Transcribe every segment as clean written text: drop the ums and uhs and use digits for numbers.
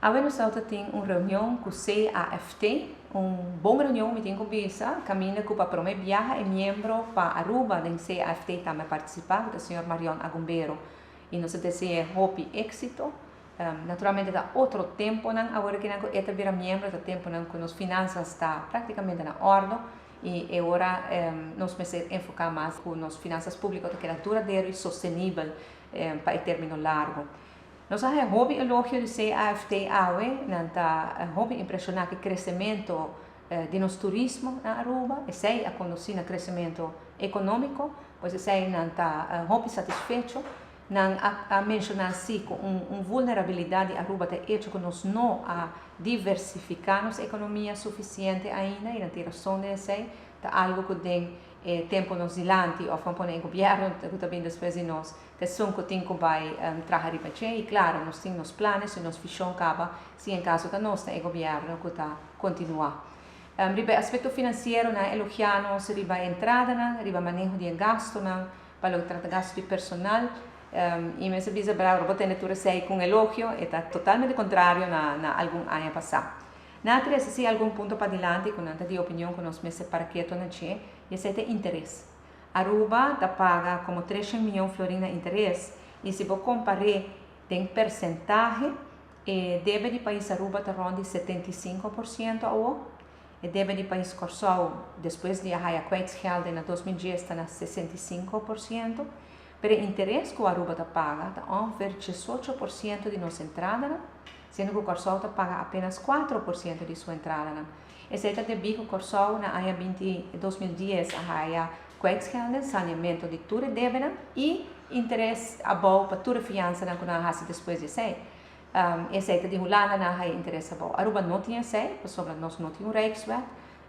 Agora nós temos uma reunião com o CAFT, uma boa reunião que tem com Bisa, caminha para promover viaja e membro para Aruba, do CAFT também participar, do senhor Marion Agumbero, e nós desejamos hope êxito. Naturalmente, dá outro tempo, agora que nós estamos vira membro, dá tempo que as finanças estão praticamente na ordem, e agora nós precisamos enfocar mais nas finanças públicas, que é duradouro e sostenível para o término largo. Nós temos hobby elogio de CAFT AUE, nanta hobby impressionar que crescimento de nosso turismo na Aruba, e sei a conhecer o crescimento econômico, pois sei nanta hobby satisfeito, não a mencionar assim com vulnerabilidade Aruba te hecho que nós não a diversificar nossa economia suficiente ainda e na interação de sei tá algo que tem tempo nos dilante ou vamos pôr em governo que também depois de nós que são que tem que vai trabalhar e claro nós temos nos planos e nos visão acaba se em caso da nossa governo que tá continuar riba aspecto financeiro na elogiamos riba entrada na riba manejo de gasto na para o tratar gasto de personal e me serviço para a ter sei com elogio está totalmente contrário na algum ano passado. Nada se algum ponto para adiante com nada de opinião que nós meses para que na che e esse é interesse. Aruba da paga como 3 milhões de florina interesse e se você comparar tem percentagem deve de país Aruba está ronda 75% ao e deve de país Corsol depois de a Kwijtsgeld em 2010 está na 65%. Pero interesse que o Aruba está paga está ongeveer 18% de nossa entrada, sendo que o Corsol está paga apenas 4% de sua entrada. Esse é o bico Corsol na área 2010 a área Kwijtsgeld, saneamento de toda dívida e interesse a bom para toda fiança na quando a depois de sei. Esse é de Holanda na área interesse a bom. Aruba não tinha sei, sobre nós não tinha Rijkswet,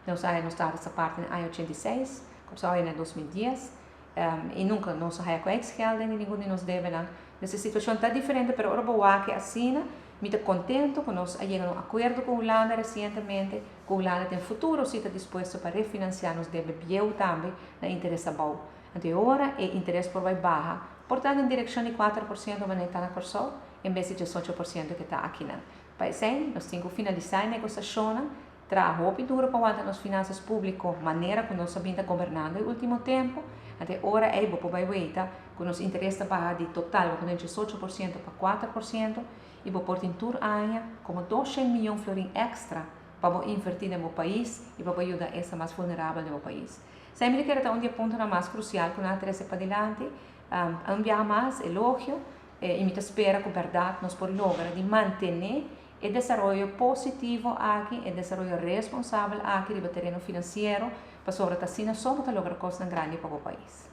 nós está essa parte na área 86, Corsol é na 2010. E nunca nós Kwijtsgeld e ninguém de nós deve não. Essa situação está diferente, mas agora vou aqui assim, me estou contente que nós chegamos a um acordo com a Holanda recentemente, que a Holanda tem futuro se está disposto para refinanciar nos deve bem também na interesse bom. Então agora é interesse por vai barra, portanto em direção de 4% vai estar na Corsol, em vez de 18% que está aqui não. Para isso nós temos que finalizar a negociação, trabalhar duro para aguentar as finanças públicas, maneira que nós sabemos governando no último tempo. Até agora é bom para ver que nos interessa para de total, com 18% para 4%, e vou pôr em tur ano como 200 milhões de florins extra para invertir no meu país e para ajudar essa mais vulnerável no meu país. Sempre que era um ponto mais crucial que nós temos para adiante, enviar mais elogio e me espera que verdade nós podemos lograr de manter o desenvolvimento positivo aqui, o desenvolvimento responsável aqui do terreno financeiro, para sobre a China só para lograr coisas grandes para o país.